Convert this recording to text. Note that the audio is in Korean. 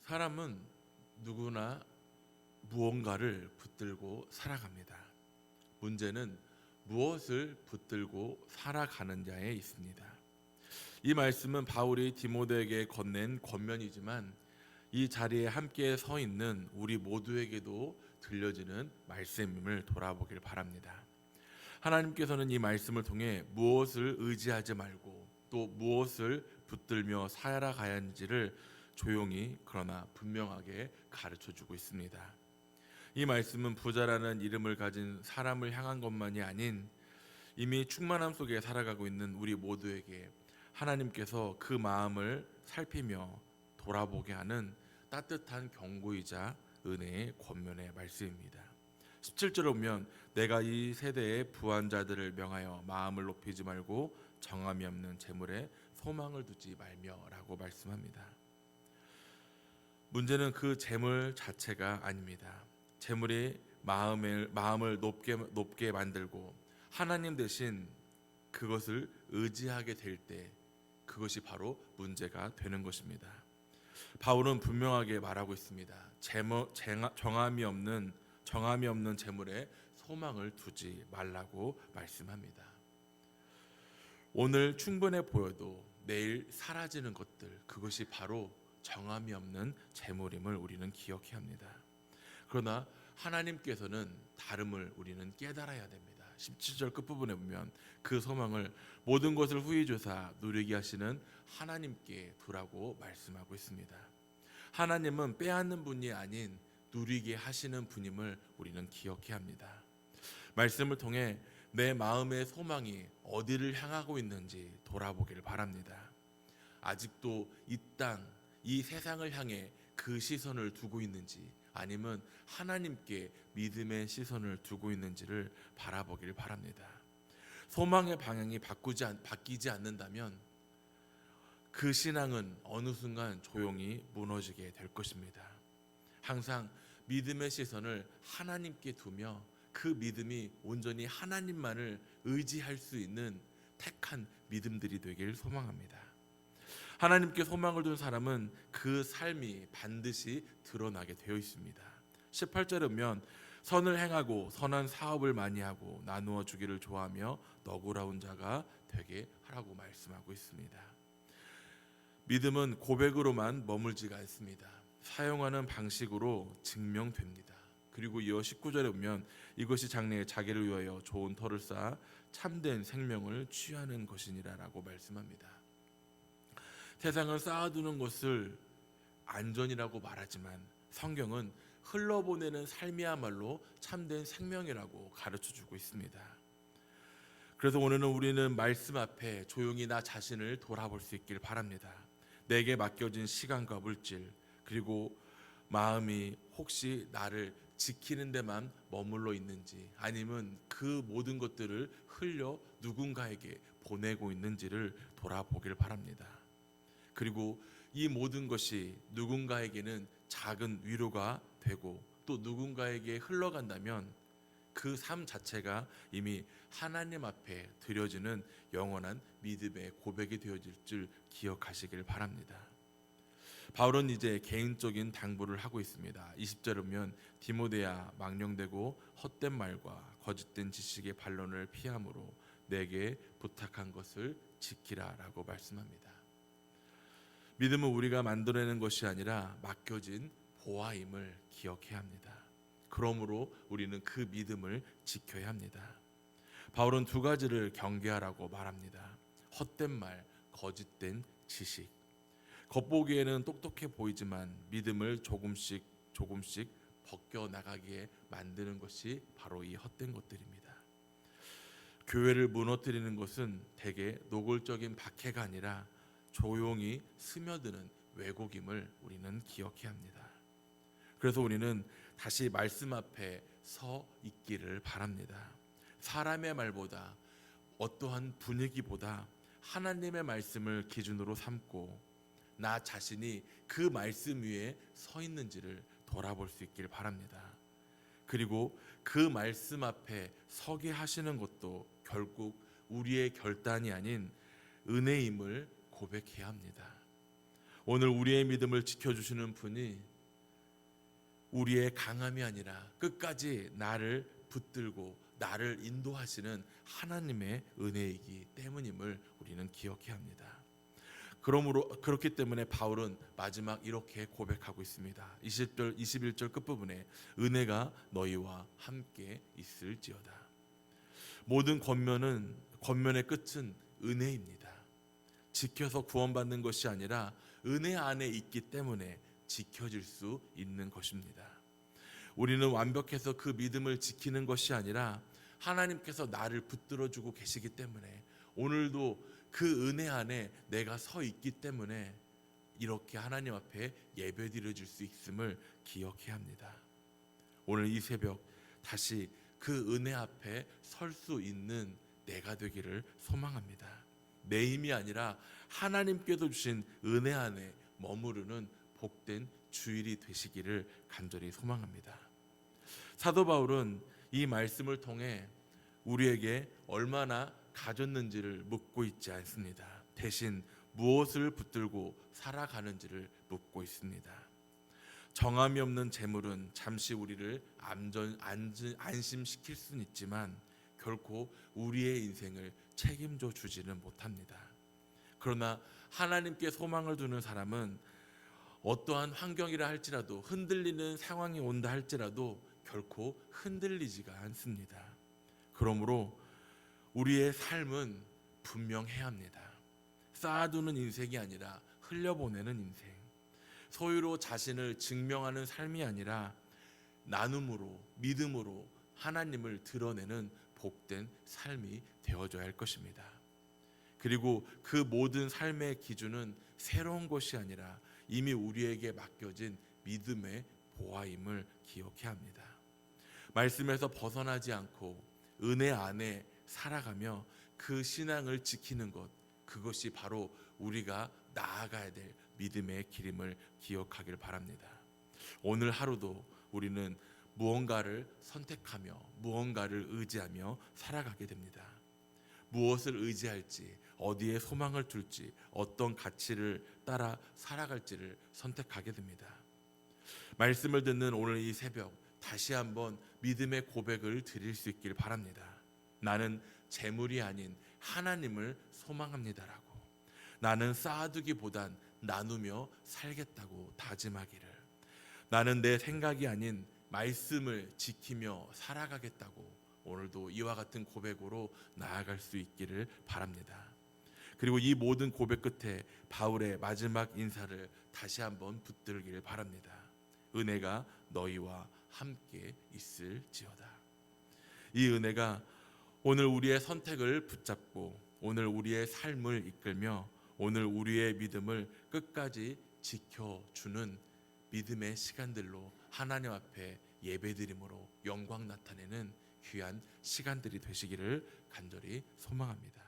사람은 누구나 무언가를 붙들고 살아갑니다. 문제는 무엇을 붙들고 살아가는 자에 있습니다. 이 말씀은 바울이 디모데에게 건넨 권면이지만 이 자리에 함께 서 있는 우리 모두에게도 들려지는 말씀임을 돌아보길 바랍니다. 하나님께서는 이 말씀을 통해 무엇을 의지하지 말고 또 무엇을 붙들며 살아가야 하는지를 조용히 그러나 분명하게 가르쳐주고 있습니다. 이 말씀은 부자라는 이름을 가진 사람을 향한 것만이 아닌 이미 충만함 속에 살아가고 있는 우리 모두에게 하나님께서 그 마음을 살피며 돌아보게 하는 따뜻한 경고이자 은혜의 권면의 말씀입니다. 17절에 보면 내가 이 세대의 부한 자들을 명하여 마음을 높이지 말고 정함이 없는 재물에 소망을 두지 말며라고 말씀합니다. 문제는 그 재물 자체가 아닙니다. 재물이 마음을 높게 만들고 하나님 대신 그것을 의지하게 될 때 그것이 바로 문제가 되는 것입니다. 바울은 분명하게 말하고 있습니다. 정함이 없는 재물에 소망을 두지 말라고 말씀합니다. 오늘 충분해 보여도 내일 사라지는 것들, 그것이 바로 정함이 없는 재물임을 우리는 기억해야 합니다. 그러나 하나님께서는 다름을 우리는 깨달아야 됩니다. 17절 끝부분에 보면 그 소망을 모든 것을 후히 조사 누리게 하시는 하나님께 두라고 말씀하고 있습니다. 하나님은 빼앗는 분이 아닌 누리게 하시는 분임을 우리는 기억해야 합니다. 말씀을 통해 내 마음의 소망이 어디를 향하고 있는지 돌아보기를 바랍니다. 아직도 이 땅, 이 세상을 향해 그 시선을 두고 있는지 아니면 하나님께 믿음의 시선을 두고 있는지를 바라보기를 바랍니다. 소망의 방향이 바뀌지 않는다면 그 신앙은 어느 순간 조용히 무너지게 될 것입니다. 항상 믿음의 시선을 하나님께 두며 그 믿음이 온전히 하나님만을 의지할 수 있는 택한 믿음들이 되길 소망합니다. 하나님께 소망을 둔 사람은 그 삶이 반드시 드러나게 되어 있습니다. 18절에 보면 선을 행하고 선한 사업을 많이 하고 나누어 주기를 좋아하며 너그러운 자가 되게 하라고 말씀하고 있습니다. 믿음은 고백으로만 머물지가 않습니다. 사용하는 방식으로 증명됩니다. 그리고 이어 19절에 보면 이것이 장래에 자기를 위하여 좋은 터를 쌓아 참된 생명을 취하는 것이니라라고 말씀합니다. 세상은 쌓아두는 것을 안전이라고 말하지만 성경은 흘러보내는 삶이야말로 참된 생명이라고 가르쳐주고 있습니다. 그래서 오늘은 우리는 말씀 앞에 조용히 나 자신을 돌아볼 수 있길 바랍니다. 내게 맡겨진 시간과 물질 그리고 마음이 혹시 나를 지키는 데만 머물러 있는지 아니면 그 모든 것들을 흘려 누군가에게 보내고 있는지를 돌아보길 바랍니다. 그리고 이 모든 것이 누군가에게는 작은 위로가 되고 또 누군가에게 흘러간다면 그 삶 자체가 이미 하나님 앞에 드려지는 영원한 믿음의 고백이 되어질 줄 기억하시길 바랍니다. 바울은 이제 개인적인 당부를 하고 있습니다. 20절에 보면 디모데야 망령되고 헛된 말과 거짓된 지식의 반론을 피함으로 내게 부탁한 것을 지키라라고 말씀합니다. 믿음은 우리가 만들어내는 것이 아니라 맡겨진 보화임을 기억해야 합니다. 그러므로 우리는 그 믿음을 지켜야 합니다. 바울은 두 가지를 경계하라고 말합니다. 헛된 말, 거짓된 지식. 겉보기에는 똑똑해 보이지만 믿음을 조금씩 벗겨나가게 만드는 것이 바로 이 헛된 것들입니다. 교회를 무너뜨리는 것은 대개 노골적인 박해가 아니라 조용히 스며드는 왜곡임을 우리는 기억해야 합니다. 그래서 우리는 다시 말씀 앞에 서 있기를 바랍니다. 사람의 말보다 어떠한 분위기보다 하나님의 말씀을 기준으로 삼고 나 자신이 그 말씀 위에 서 있는지를 돌아볼 수 있길 바랍니다. 그리고 그 말씀 앞에 서게 하시는 것도 결국 우리의 결단이 아닌 은혜임을 고백해야 합니다. 오늘 우리의 믿음을 지켜주시는 분이 우리의 강함이 아니라 끝까지 나를 붙들고 나를 인도하시는 하나님의 은혜이기 때문임을 우리는 기억해야 합니다. 그렇기 때문에 바울은 마지막 이렇게 고백하고 있습니다. 20절, 21절 끝부분에 은혜가 너희와 함께 있을지어다. 모든 권면의 끝은 은혜입니다. 지켜서 구원받는 것이 아니라 은혜 안에 있기 때문에 지켜질 수 있는 것입니다. 우리는 완벽해서 그 믿음을 지키는 것이 아니라 하나님께서 나를 붙들어주고 계시기 때문에 오늘도 그 은혜 안에 내가 서 있기 때문에 이렇게 하나님 앞에 예배 드려질 수 있음을 기억해야 합니다. 오늘 이 새벽 다시 그 은혜 앞에 설 수 있는 내가 되기를 소망합니다. 내 힘이 아니라 하나님께서 주신 은혜 안에 머무르는 복된 주일이 되시기를 간절히 소망합니다. 사도 바울은 이 말씀을 통해 우리에게 얼마나 가졌는지를 묻고 있지 않습니다. 대신 무엇을 붙들고 살아가는지를 묻고 있습니다. 정함이 없는 재물은 잠시 우리를 안심시킬 수는 있지만 결코 우리의 인생을 책임져 주지는 못합니다. 그러나 하나님께 소망을 두는 사람은 어떠한 환경이라 할지라도 흔들리는 상황이 온다 할지라도 결코 흔들리지가 않습니다. 그러므로 우리의 삶은 분명해야 합니다. 쌓아두는 인생이 아니라 흘려보내는 인생, 소유로 자신을 증명하는 삶이 아니라 나눔으로 믿음으로 하나님을 드러내는 복된 삶이 되어줘야 할 것입니다. 그리고 그 모든 삶의 기준은 새로운 것이 아니라 이미 우리에게 맡겨진 믿음의 보화임을 기억해야 합니다. 말씀에서 벗어나지 않고 은혜 안에 살아가며 그 신앙을 지키는 것, 그것이 바로 우리가 나아가야 될 믿음의 길임을 기억하길 바랍니다. 오늘 하루도 우리는 무언가를 선택하며 무언가를 의지하며 살아가게 됩니다. 무엇을 의지할지, 어디에 소망을 둘지, 어떤 가치를 따라 살아갈지를 선택하게 됩니다. 말씀을 듣는 오늘 이 새벽 다시 한번 믿음의 고백을 드릴 수 있길 바랍니다. 나는 재물이 아닌 하나님을 소망합니다라고. 나는 쌓아두기보단 나누며 살겠다고 다짐하기를. 나는 내 생각이 아닌 말씀을 지키며 살아가겠다고 오늘도 이와 같은 고백으로 나아갈 수 있기를 바랍니다. 그리고 이 모든 고백 끝에 바울의 마지막 인사를 다시 한번 붙들기를 바랍니다. 은혜가 너희와 함께 있을지어다. 이 은혜가 오늘 우리의 선택을 붙잡고 오늘 우리의 삶을 이끌며 오늘 우리의 믿음을 끝까지 지켜주는 믿음의 시간들로 하나님 앞에 예배드림으로 영광 나타내는 귀한 시간들이 되시기를 간절히 소망합니다.